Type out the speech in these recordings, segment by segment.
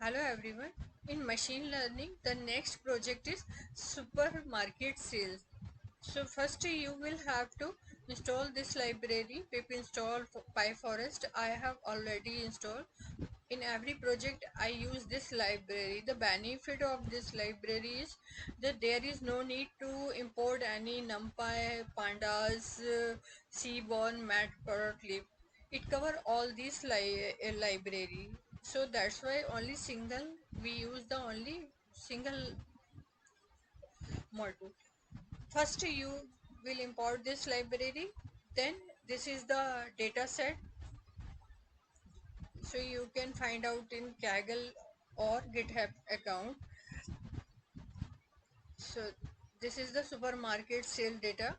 Hello everyone. In machine learning, the next project is supermarket sales. So first you will have to install this library, pip install PyForest. I have already installed. In every project I use this library. The benefit of this library is that there is no need to import any NumPy, Pandas, Seaborn, Matplotlib. It cover all these library, so that's why only single we use the only single module. First you will import this library, then this is the data set, so you can find out in Kaggle or GitHub account. So this is the supermarket sale data.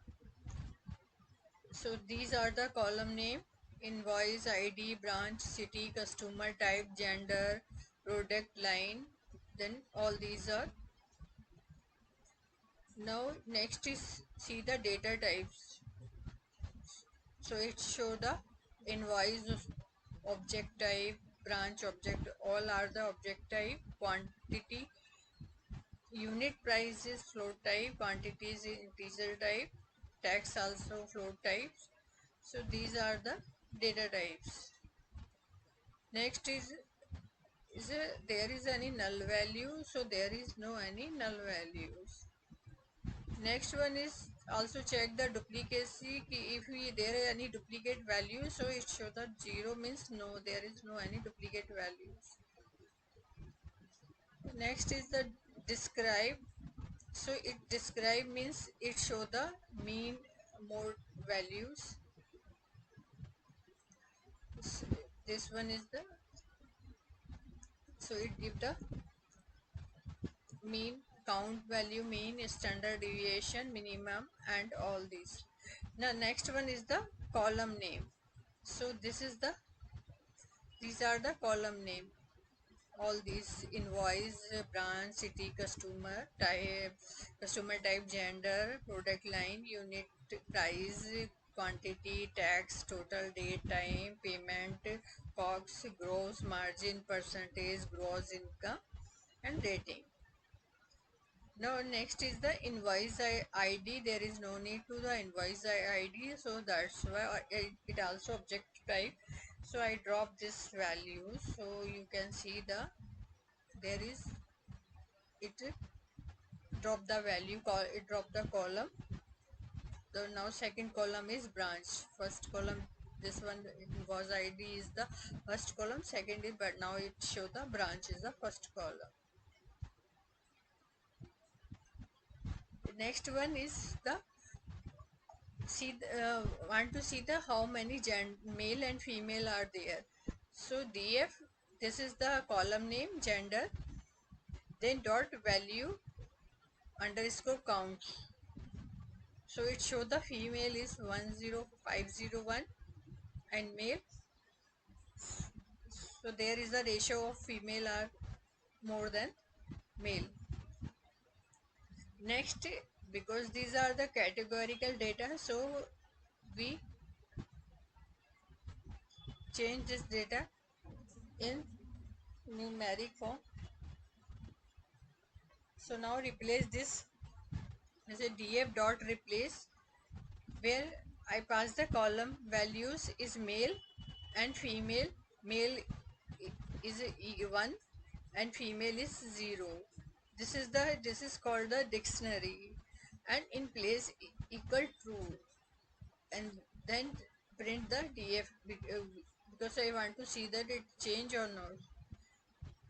So these are the column name: invoice ID, branch, city, customer type, gender, product line. Then all these are. Now next is see the data types. So it show the invoice object type, branch object, all are the object type, quantity, unit price is float type, quantity is integer type, tax also float types. So these are the data types. Next is there is any null value, so there is no any null values. Next one is also check the duplicacy. If there are any duplicate values, so it show that 0 means no, there is no any duplicate values. Next is the describe. So it describe means it show the mean mode values. So this one is the, so it give the mean, count value, mean, standard deviation, minimum, and all these. Now next one is the column name. So this is the, these are the column name. All these: invoice, branch, city, customer type, gender, product line, unit price, quantity, tax, total, date, time, payment, costs, gross margin, percentage, gross income, and rating. Now next is the invoice ID. There is no need to the invoice ID, so that's why it also object type. So I drop this value, so you can see the, there is, it drop the value, it drop the column. So now second column is branch. First column, this one invoice ID is the first column, second is, but now it show the branch is the first column. Next one is the, see want to see the how many male and female are there. So df, this is the column name, gender, then dot value underscore count. So it show the female is 10501 and male, so there is a ratio of female are more than male. Next, because these are the categorical data, so we change this data in numeric form. So now replace this as a df dot replace, where I pass the column values is male and female. Male is 1 and female is 0. This is called the dictionary, and in place equal true, and then print the df because I want to see that it change or not.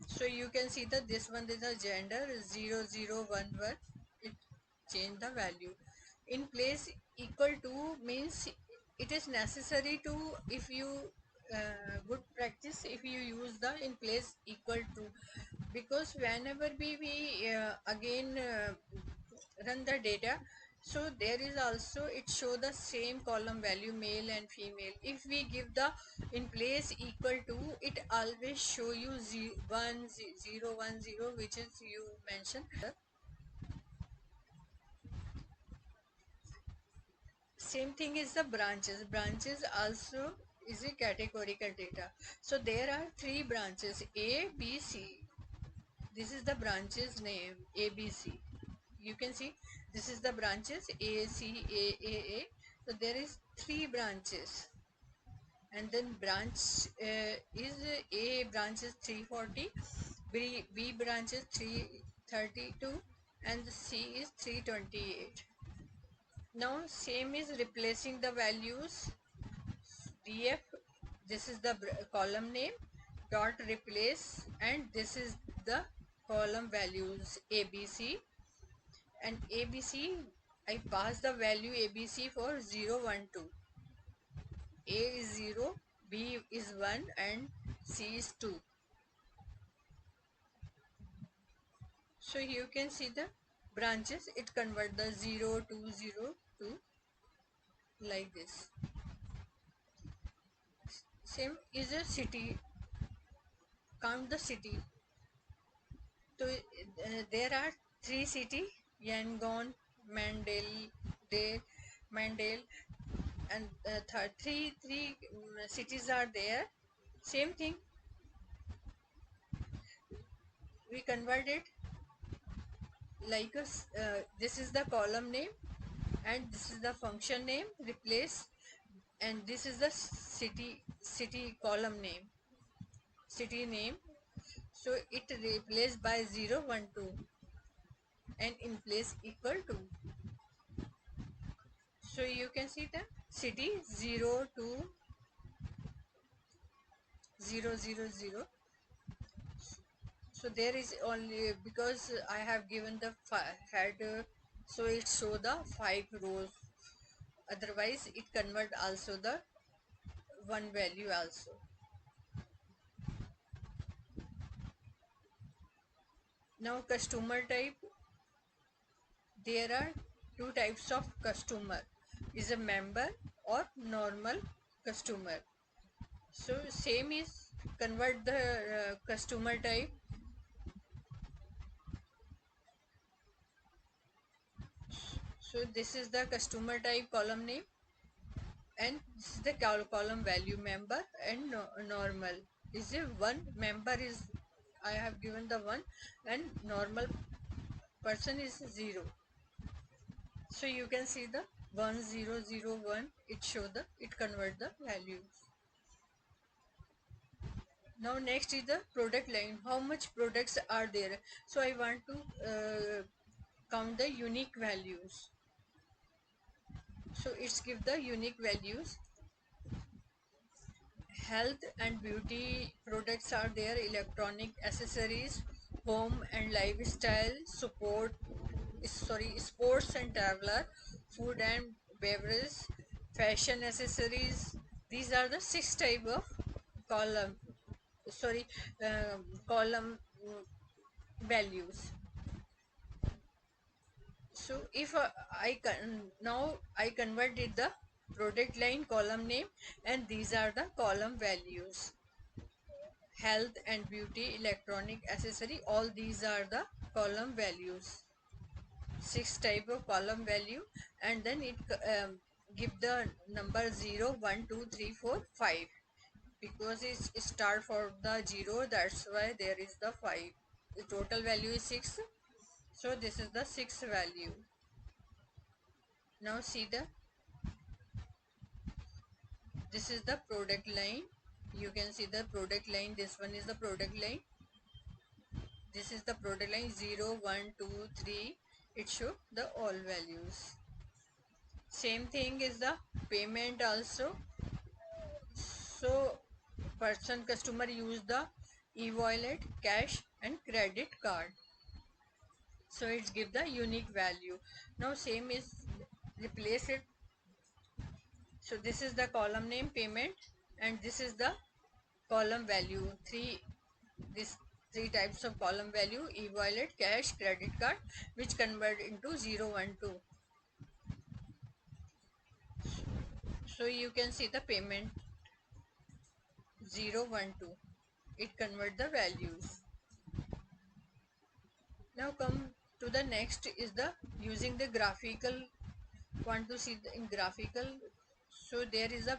So you can see that this one is a gender 0011, it change the value. In place equal to means it is necessary to, if you good practice if you use the in place equal to, because whenever we again run the data, so there is also it show the same column value male and female. If we give the in place equal to, it always show you 1010, which is you mentioned. Same thing is the branches. Branches also is a categorical data. So there are three branches: A, B, C. this is the branches name ABC. You can see this is the branches A, C, A. So there is three branches, and then branch is A branch is 340, B branch is 332, and C is 328. Now same is replacing the values df, this is the column name, dot replace, and this is the column values ABC, and ABC I pass the value ABC for 0 1 2. A is 0, B is 1, and C is 2. So you can see the branches, it convert the 0 to 0 to like this. Same is a city, count the city. So there are three cities: Yangon, Mandel, De, Mandel, and three cities are there. Same thing, we convert it like a this is the column name, and this is the function name replace, and this is the city column name, city name. So it replaced by 0 1 2 and in place equal to. So you can see the city 0 2 0 0 0. So there is only because I have given the head, so it show the 5 rows, otherwise it convert also the one value also. Now customer type, there are two types of customer, is a member or normal customer. So same is convert the customer type. So this is the customer type column name, and this is the column value member and normal. Is a one member is I have given the one, and normal person is 0. So you can see the 1001, it show the, it convert the values. Now next is the product line, how much products are there. So I want to count the unique values. So it's give the unique values. Health and beauty products are there, electronic accessories, home and lifestyle, sports and traveler, food and beverage, fashion accessories. These are the 6 type of column, sorry column values. So if I now I converted the product line column name, and these are the column values: health and beauty, electronic accessory, all these are the column values. 6 type of column value, and then it give the number 0 1 2 3 4 5, because it's start for the 0, that's why there is the 5. The total value is 6, so this is the 6th value. Now see the, this is the product line, you can see the product line, this one is the product line, this is the product line 0 1 2 3, it show the all values. Same thing is the payment also. So person customer use the e-wallet, cash and credit card, so it give the unique value. Now same is replace it. So this is the column name payment, and this is the column value, this three types of column value: e-wallet, cash, credit card, which convert into 0 1 2. So you can see the payment 0 1 2, it convert the values. Now come to the next is the using the graphical, want to see the in graphical. So there is a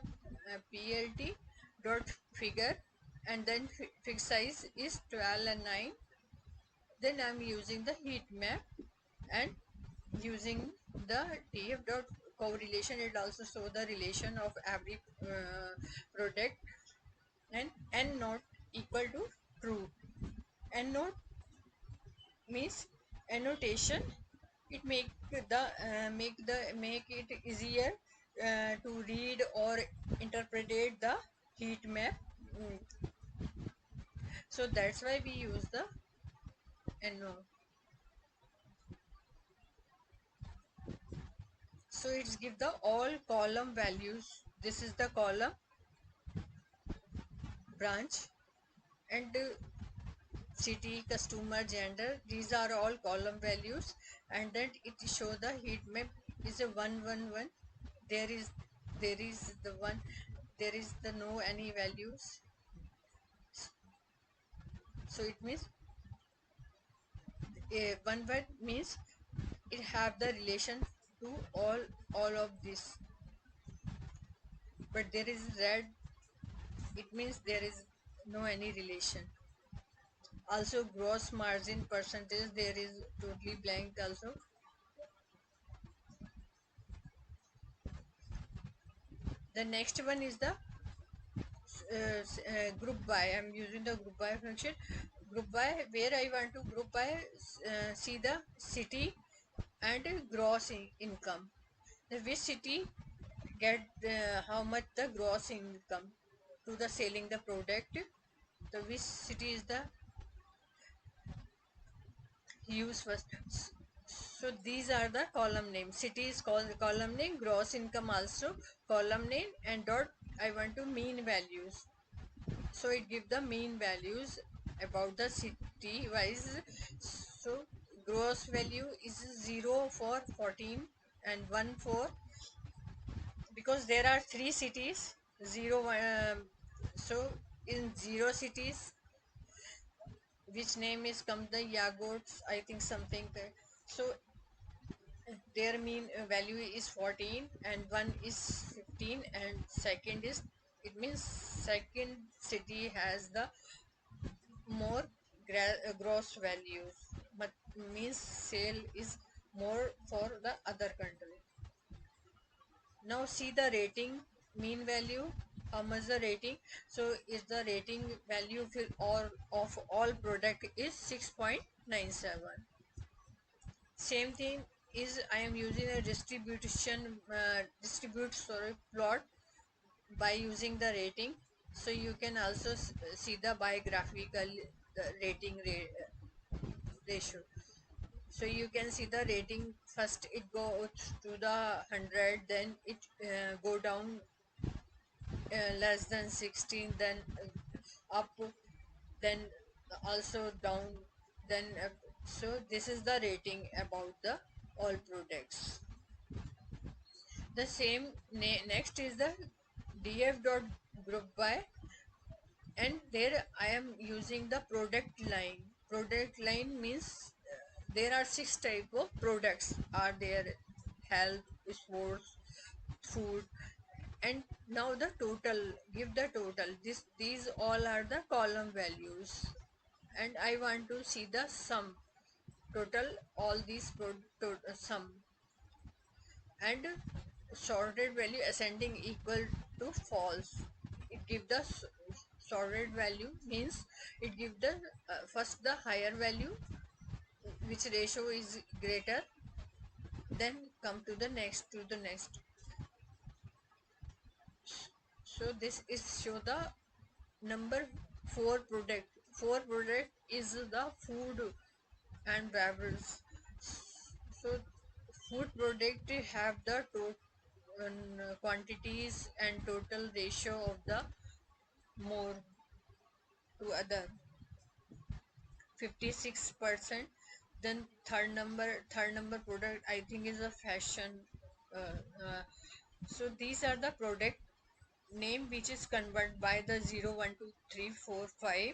plt dot figure, and then fixed size is 12 and 9, Then I'm using the heat map and using the df dot correlation. It also show the relation of every product, and n not equal to true. N not means annotation. It make it easier to read or interpret the heat map. Mm, so that's why we use the no. So it's give the all column values. This is the column, branch, and city, customer, gender. These are all column values, and then it show the heat map is a 111. There is the one, there is the no any values. So it means one word means it have the relation to all of this, but there is red, it means there is no any relation. Also gross margin percentage, there is totally blank also. The next one is the group by. I'm using the group by function. Group by, where I want to group by, see the city and gross income. The which city get how much the gross income to the selling the product. The which city is the use first. So these are the column name. City is called column name, gross income also column name, and dot I want to mean values. So it give the mean values about the city wise. So gross value is 0 for 14 and 1 for, because there are three cities, 0 so in 0 cities, which name is come the yagots, I think something so their mean value is 14 and one is 15, and second is, it means second city has the more gross values, but means sale is more for the other country. Now see the rating, mean value, how much the rating. So is the rating value for all of all product is 6.97. Same thing is I am using a plot by using the rating. So you can also see the biographical rating ratio. So you can see the rating, first it goes to the 100, then it go down less than 16, then up, then also down, then so this is the rating about the all products. The same next is the df dot group by, and there I am using the product line. Product line means there are six type of products are there: health, sports, food, and now the total, give the total. These all are the column values, and I want to see the sum total all these sum, and sorted value ascending equal to false. It give the sorted value means it give the first the higher value, which ratio is greater, then come to the next. So this is show the number four product is the food and beverage. So food product have the quantities and total ratio of the more to other 56%. Then third number product I think is a fashion. uh, uh, so these are the product name which is converted by the 0 1 2 3 4 5.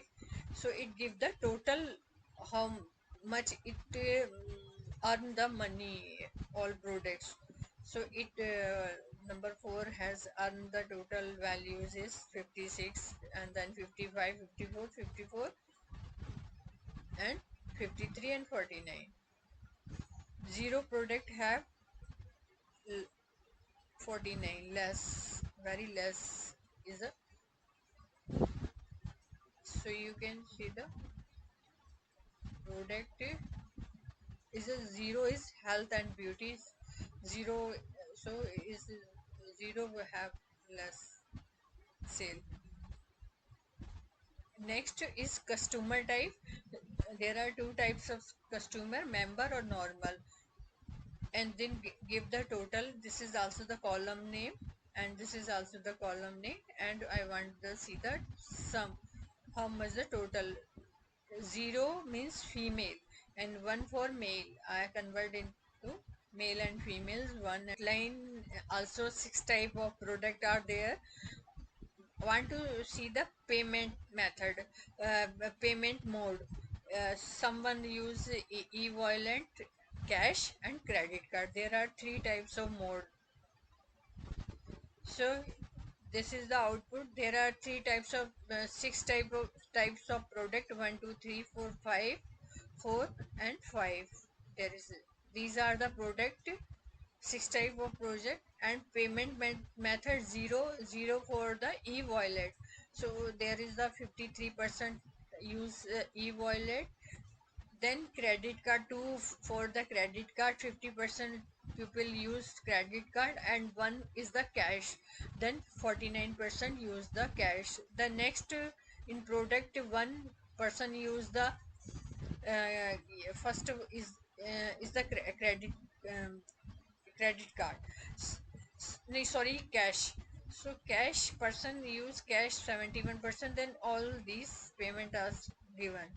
So it give the total how much it earn the money all products. So it number 4 has earned the total values is 56, and then 55 54 54 and 53 and 49. Zero product have 49, less, very less is a. So you can see the product is a zero is health and beauty. Zero, so is zero will have less sale. Next is customer type. There are two types of customer, member or normal. And then give the total. This is also the column name, and this is also the column name, and I want to see the sum, how much the total. Zero means female and one for male. I convert into male and females. One line. Also 6 type of product are there. Want to see the payment method, payment mode. Someone use e-wallet, cash and credit card. There are 3 types of mode. So this is the output. There are 6 types of product. 1 2 3 4 5, 4 and 5. There is, these are the product. 6 type of project. And payment method, zero for the e-wallet. So there is the 53% use e-wallet. Then credit card, two for the credit card, 50% people use credit card, and one is the cash. Then 49% use the cash. The next, in product, one person use the uh, first is the um, credit card. No, sorry, cash. So cash, person use cash 71%. Then all these payment are given.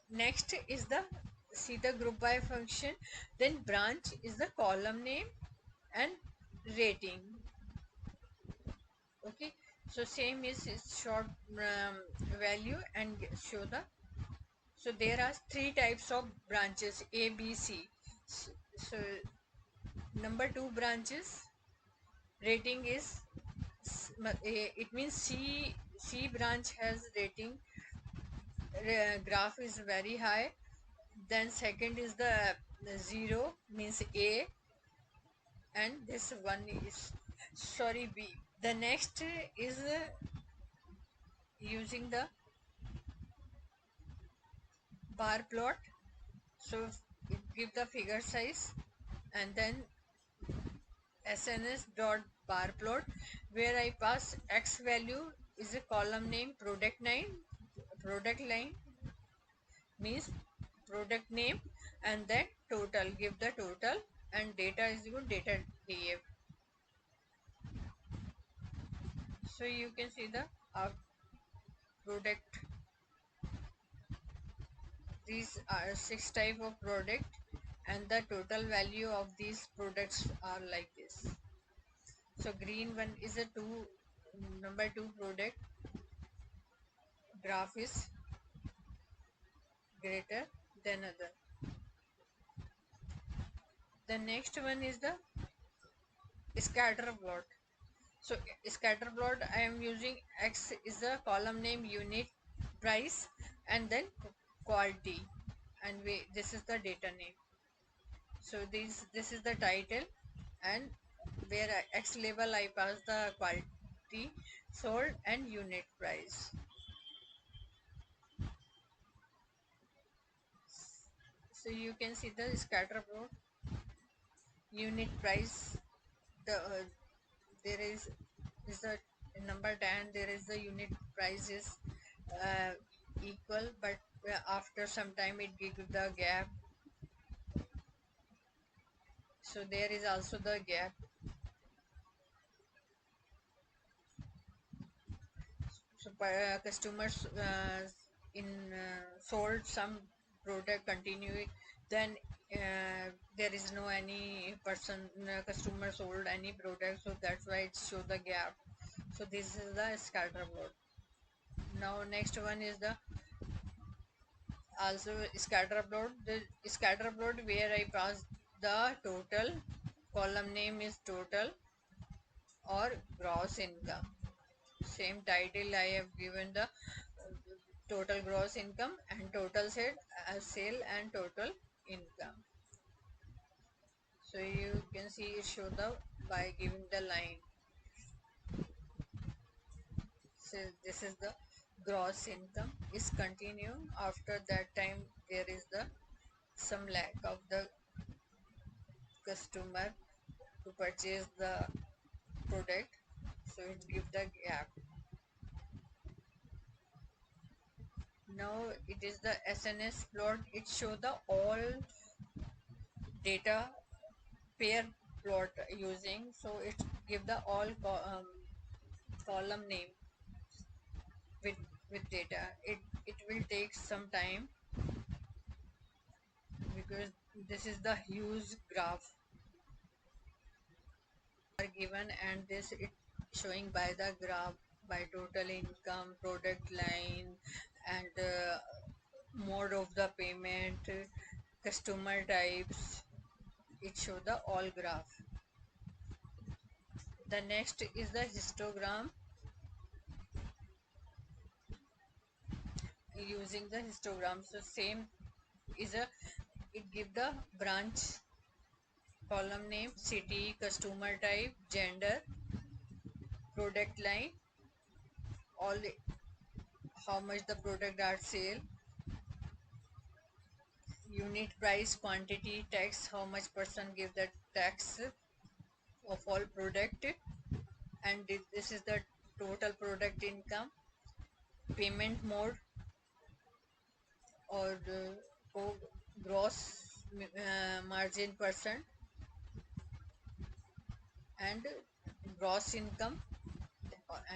Next is the, see the group by function. Then branch is the column name and rating. Okay, so same is short value and show the. So there are 3 types of branches, A B C. So number 2 branches, rating is, it means C branch has rating, graph is very high. Then second is the 0 means A, and this one is, sorry, B. The next is using the bar plot. So give the figure size, and then SNS dot bar plot, where I pass X value is a column name, product line means product name, and then total, give the total, and data is equal data DF. So you can see the product. These are 6 type of product, and the total value of these products are like this. So green one is a number 2 product, graph is greater than other. The next one is the scatter plot. So scatter plot, I am using X is the column name, unit price, and then quality, and this is the data name. So this is the title, and where X label I pass the quality, sold and unit price. So you can see the scatter plot, unit price. The there is the number 10. There is the unit price is uh, equal, but after some time it gives the gap. So there is also the gap. So customers in sold some product continuing, then there is no any person customer sold any product, so that's why it show the gap. So this is the scatter plot. Now next one is the also scatter plot. The scatter plot where I pass the total, column name is total or gross income. Same title I have given the total gross income, and total sale and total income. So you can see it show the by giving the line. So this is the gross income is continue. After that time there is the some lack of the customer to purchase the product, so it give the gap. Now it is the SNS plot. It show the all data pair plot using, so it give the all column name with data. It will take some time because this is the huge graph are given, and this it showing by the graph by total income, product line, and mode of the payment, customer types. It show the all graph. The next is the histogram. Using the histogram, so same is a it give the branch, column name, city, customer type, gender, product line, all how much the product are sale, unit price, quantity, tax, how much person give the tax of all product, and this is the total product income, payment mode, or gross margin percent, and gross income,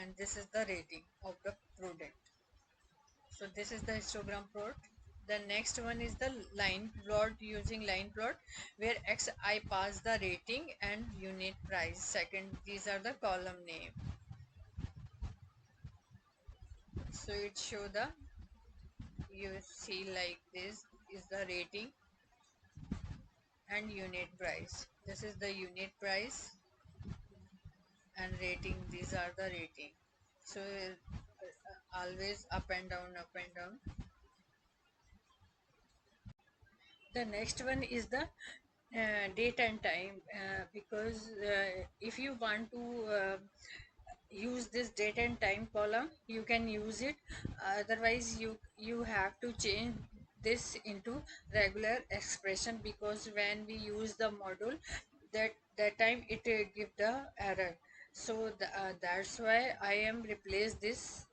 and this is the rating of the product. So this is the histogram plot. The next one is the line plot. Using line plot where xi pass the rating and unit price. Second, these are the column name. So it show the, you see like this is the rating and unit price. This is the unit price and rating. These are the rating. So always up and down, up and down. The next one is the date and time, because if you want to use this date and time column, you can use it. Otherwise you have to change this into regular expression, because when we use the module, that time it give the error. So that's why I am replace this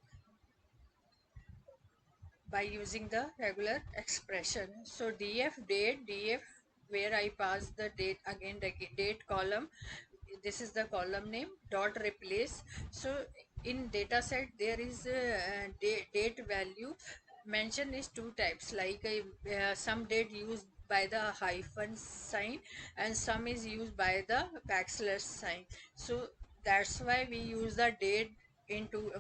by using the regular expression. So df date, df where I pass the date, again the date column, this is the column name, dot replace. So in data set there is a date value mention is two types, like some date used by the hyphen sign and some is used by the backslash sign. So that's why we use the date into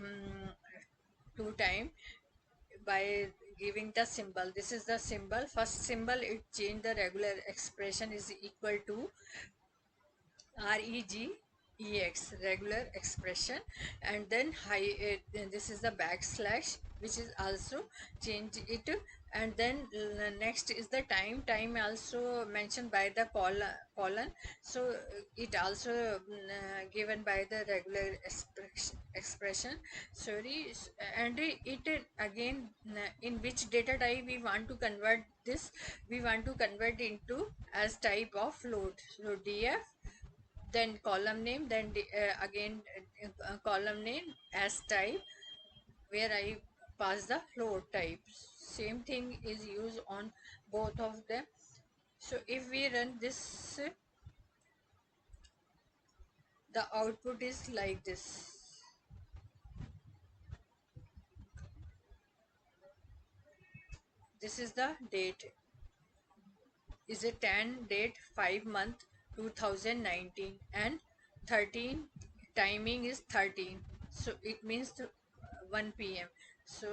two time by giving the symbol. This is the symbol, first symbol it change the regular expression is equal to regex, regular expression, and then this is the backslash which is also change it, and then next is the time, time also mentioned by the colon. So it also given by the regular expression, sorry. And it again in which data type we want to convert this, we want to convert into as type of float. So df, then column name, then again column name as type where I pass the float type. Same thing is used on both of them. So if we run this, the output is like this. This is the date, is a 10 date 5 month 2019, and 13 timing is 13, so it means 1 p.m. So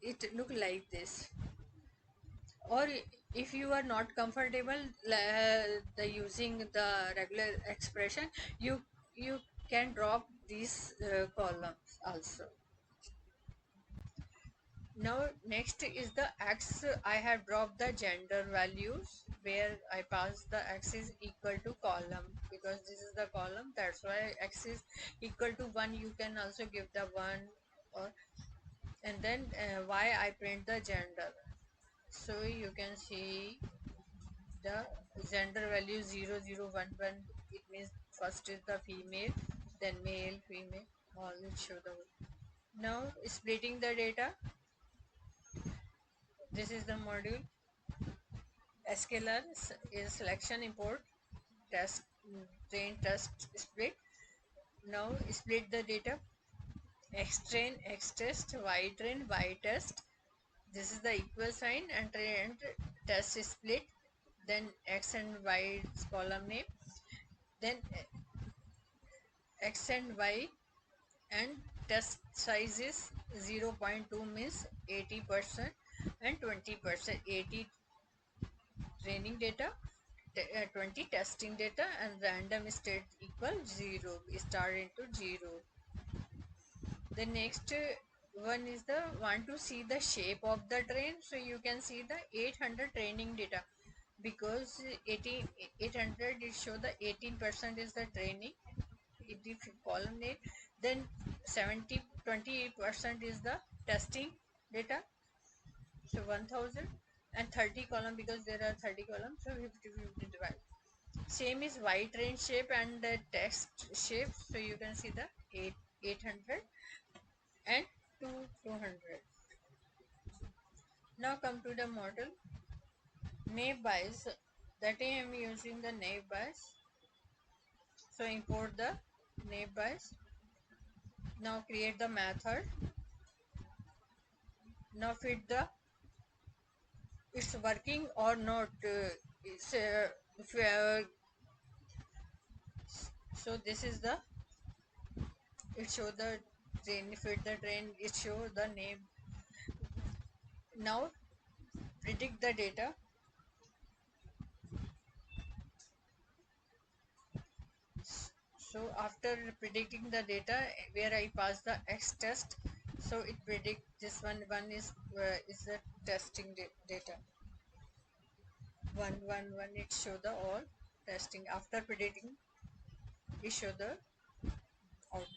it look like this. Or if you are not comfortable the using the regular expression, you can drop these columns also. Now next is the x. I have dropped the gender values where I pass the x is equal to column, because this is the column, that's why x is equal to 1. You can also give the 1, or and then y I print the gender. So you can see the gender value 0011. It means first is the female, then male, female, all will show the. Now splitting the data, this is the module. Scalar is selection, import, test, train, test, split. Now split the data. X train, X test, Y train, Y test. This is the equal sign, and train test split. Then X and Y column name. Then X and Y, and test size is 0.2 means 80% and 20%. 80 training data, 20 testing data, and random state equal 0, star into 0. The next one is the want to see the shape of the train. So you can see the 800 training data, because 800 it show the 18% is the training, if column name. Then 70 28% is the testing data, so 1000, and 30 column, because there are 30 columns, so 50 divide. Same is y train shape and the text shape, so you can see the 800 and 200. Now come to the model naive bias, that I am using the naive bias. So import the naive bias. Now create the method. Now fit the, it's working or not. It's if, so this is the, it show the train, fit the train, it show the name. Now predict the data. So after predicting the data where I pass the X test, so it predict this one is the testing data. 111 it show the all testing. After predicting, it show the output.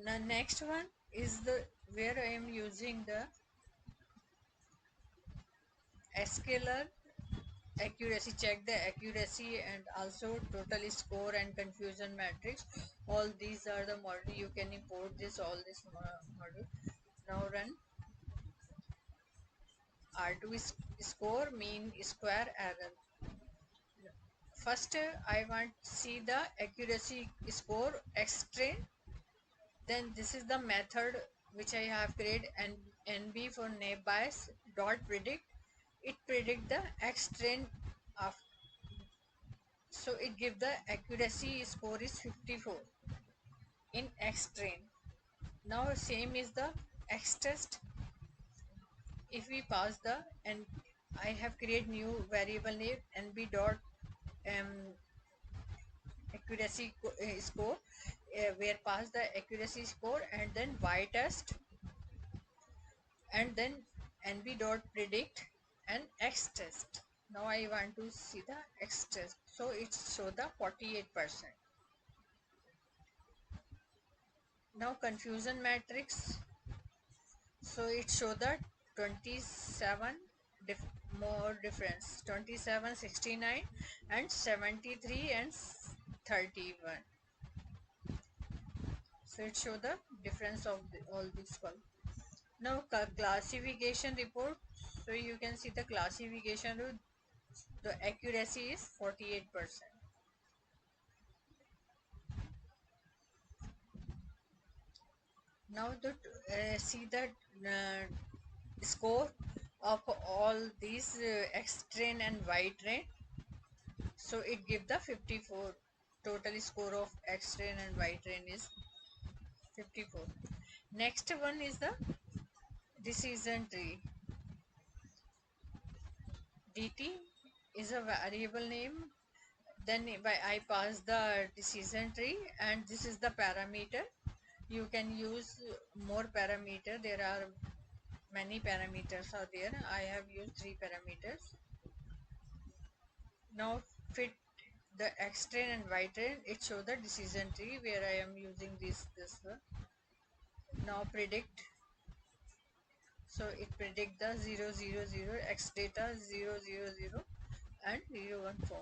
The next one is the where I am using the scalar accuracy, check the accuracy, and also total score and confusion matrix. All these are the model, you can import this all this model. Now run. R2 is score, mean, square, error. First I want to see the accuracy score X train. Then this is the method which I have created, and NB for naive bias dot predict. It predict the X train of, so it give the accuracy score is 54 in X train. Now same is the X test. If we pass the, and I have created new variable name NB dot accuracy score, where pass the accuracy score, and then Y test, and then NB dot predict and X test. Now I want to see the X test, so it show the 48%. Now confusion matrix, so it show the 27 more difference, 27, 69, and 73, and 31. So it show the difference of all these columns. Now classification report, so you can see the classification route, the accuracy is 48%. Now the see the score of all these X train and Y train, so it give the 54. Total score of X train and Y train is 54. Next one is the decision tree. DT is a variable name. Then I pass the decision tree, and this is the parameter. You can use more parameter. There are many parameters are there. I have used 3 parameters. Now fit the X train and Y train. It show the decision tree where I am using this one. Now predict. So it predict the 000 X data 000 and 01 form.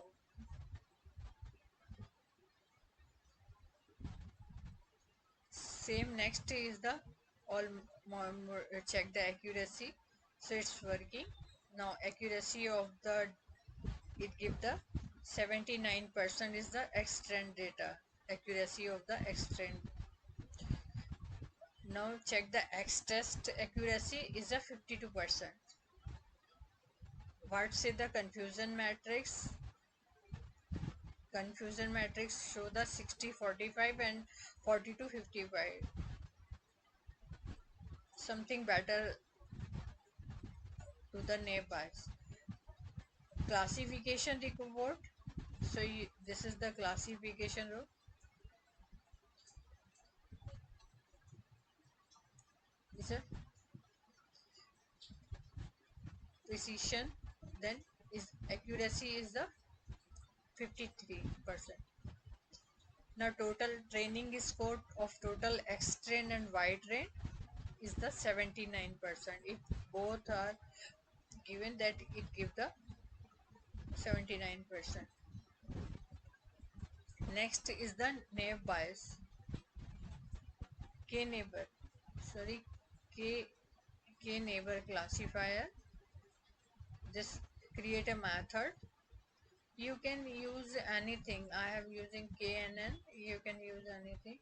Same next is the all check the accuracy. So it's working. Now accuracy of the it give the 79% is the X trend data accuracy of the X trend. Now check the X test accuracy is a 52%. What say the confusion matrix? Confusion matrix show the 60-45 and 40-55. Something better to the neighbors. Classification report. So this is the classification row. Is a precision. Then is accuracy is the 53%. Now total training score of total X train and Y train is the 79%. If both are given, that it give the 79%. Next is the naive bias. K neighbor, sorry, K neighbor classifier. Just create a method. You can use anything. I have using KNN. You can use anything.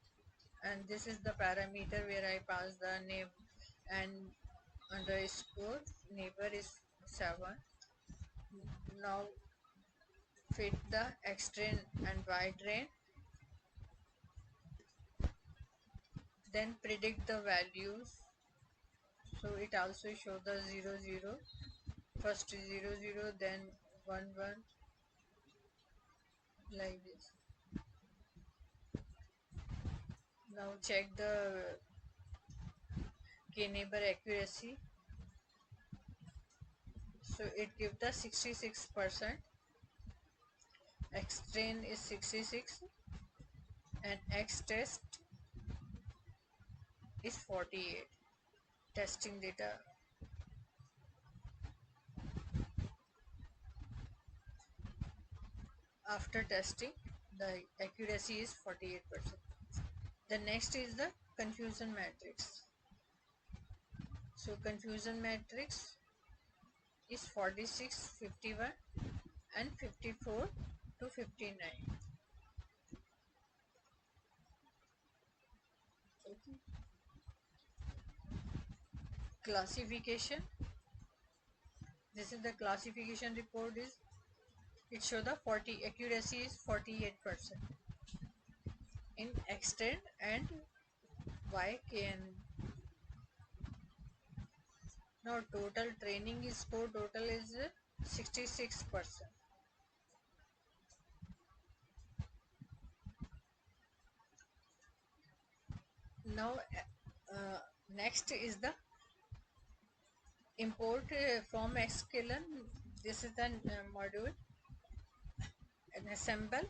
And this is the parameter where I pass the name and underscore neighbor is 7. Now fit the X train and Y train. Then predict the values. So it also show the 00. First 00, then 11, like this. Now check the K neighbor accuracy. So it gives the 66%. X train is 66 and X test is 48. Testing data. After testing, the accuracy is 48%. The next is the confusion matrix. So confusion matrix is 46, 51 and 54 to 59. Okay. Classification. This is the classification report is it show the 40 accuracy is 48% in extend and YKN. Now total training is score total is 66%. Now next is the import from sklearn. This is the module and assemble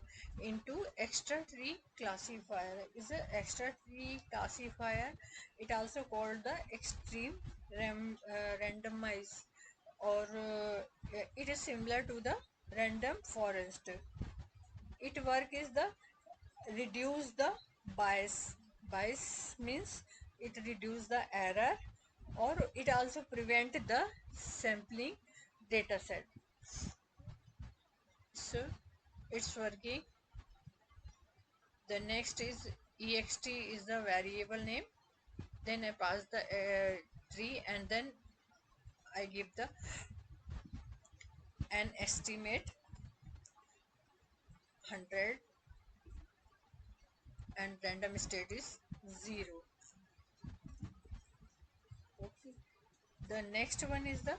into extra tree classifier. Is a extra tree classifier. It also called the extreme randomize or it is similar to the random forest. It work is the reduce the bias. Bias means it reduce the error or it also prevent the sampling data set. So it's working. The next is ext is the variable name. Then I pass the tree and then I give the an estimate 100 and random state is 0. Okay. The next one is the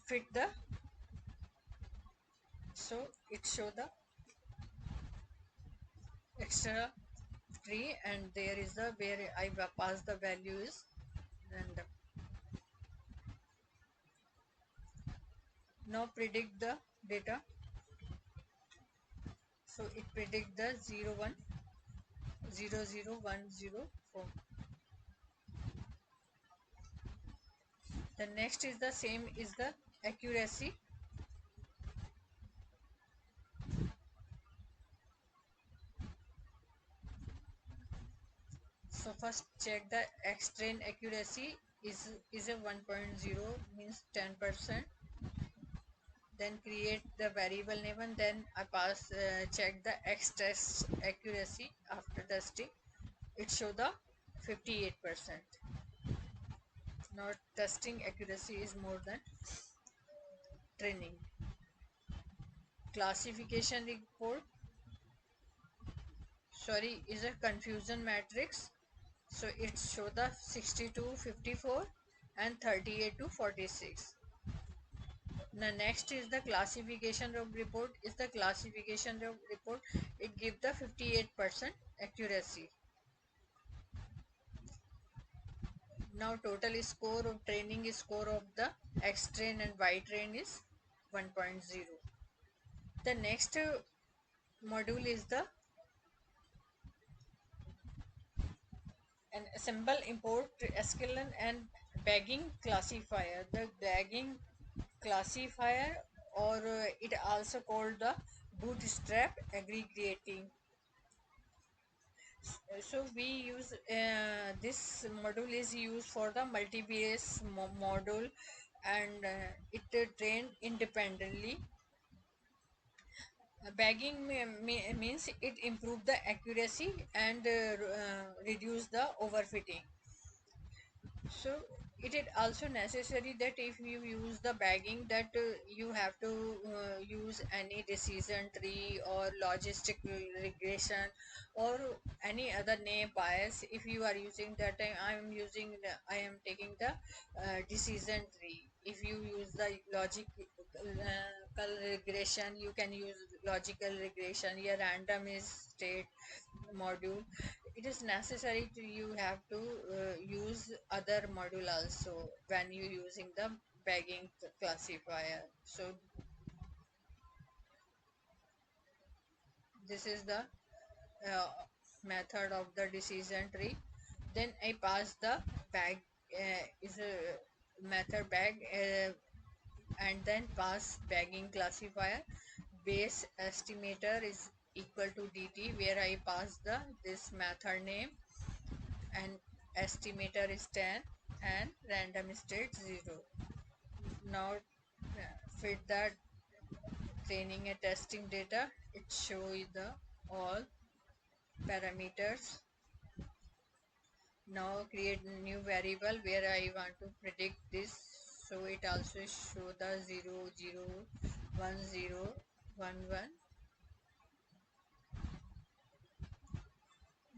fit the. So it show the extra tree, and there is the where I pass the values, and now predict the data. So it predict the 01000104. The next is the same is the accuracy. So first check the X-train accuracy is a 1.0, means 10%. Then create the variable name, and then I check the X test accuracy. After testing, it show the 58%. Now testing accuracy is more than training. Classification report, sorry, is a confusion matrix. So it show the 60 to 54 and 38 to 46. The next is the classification of report. Is the classification of report, it give the 58% accuracy. Now total score of training score of the X train and Y train is 1.0. The next module is the an symbol import escalon and bagging classifier. The bagging classifier, or it also called the bootstrap aggregating. So we use this module is used for the multi-base module, and it trained independently. Bagging means it improve the accuracy and reduce the overfitting. So it is also necessary that if you use the bagging, that you have to use any decision tree or logistic regression or any other name bias. If you are using that, I am taking the decision tree. If you use the logical regression, you can use logical regression. Your random is state module, it is necessary to you have to use other module also when you using the bagging classifier. So this is the uh, method of the decision tree. Then I pass the bag is a method bag, and then pass bagging classifier. Base estimator is equal to dt, where I pass the this method name, and estimator is 10 and random state 0. Now fit that training and testing data. It show the all parameters. Now create a new variable where I want to predict this. So it also show the 001011.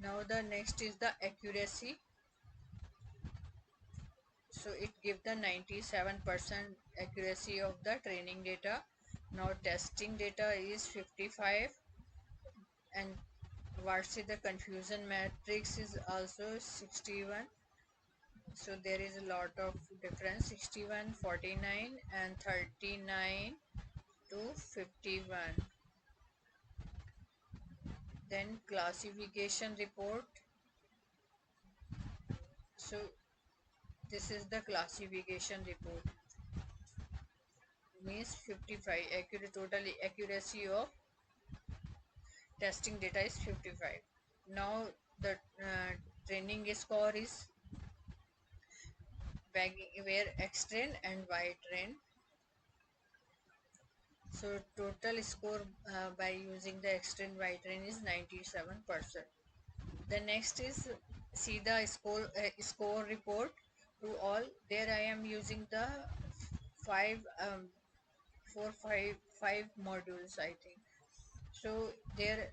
Now the next is the accuracy. So it give the 97% accuracy of the training data. Now testing data is 55, and what's the confusion matrix is also 61. So there is a lot of difference, 61, 49 and 39 to 51. Then classification report. So this is the classification report, means 55 accurate. Total accuracy of testing data is 55. Now the training score is where X train and Y train. So total score by using the X train Y train is 97%. The next is see the score report to all. There I am using the five four five modules, I think. So there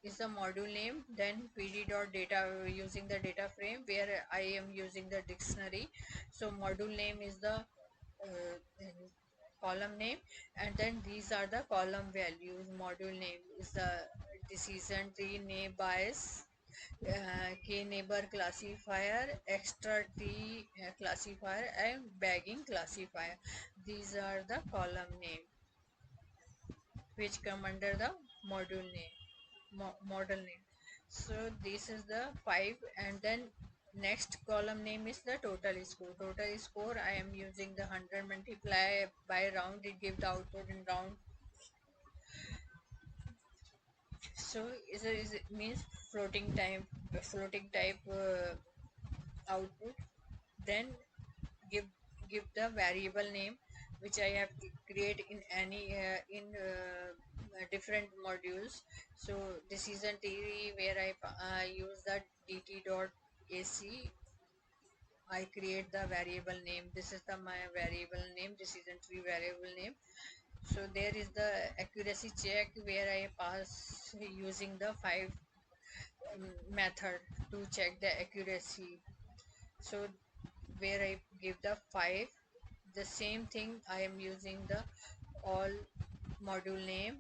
is the module name, then pd.data using the data frame where I am using the dictionary. So module name is the column name, and then these are the column values. Module name is the decision tree name bias, k neighbor classifier, extra tree classifier, and bagging classifier. These are the column name which come under the module name, model name. So this is the 5, and then next column name is the total score. Total score, I am using the 100 multiply by round, it give the output in round. So is it means floating type output. Then give give the variable name which I have to create in any in different modules. So decision theory, where I use the dt dot ac, I create the variable name. This is the my variable name, decision tree variable name. So there is the accuracy check, where I pass using the 5 method to check the accuracy. So where I give the 5, the same thing I am using the all module name,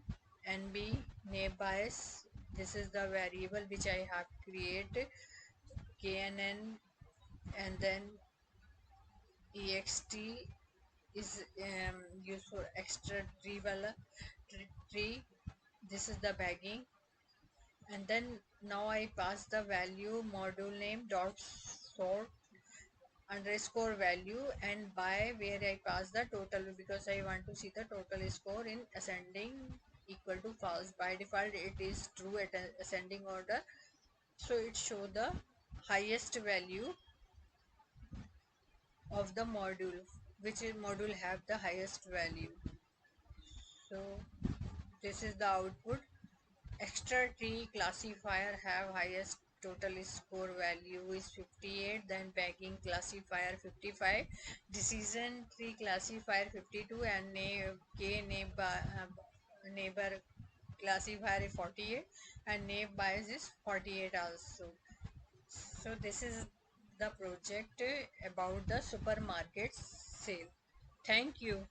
nb name bias. This is the variable which I have created, knn, and then ext is used for extra tree wala tree. This is the bagging, and then now I pass the value module name dot sort underscore value, and by, where I pass the total because I want to see the total score in ascending equal to false. By default it is true at ascending order, so it show the highest value of the module, which is module have the highest value. So this is the output. Extra tree classifier have highest total score value is 58, then bagging classifier 55, decision tree classifier 52, and neighbor classifier is 48, and neighbor bias is 48 also. So this is the project about the supermarket sale. Thank you.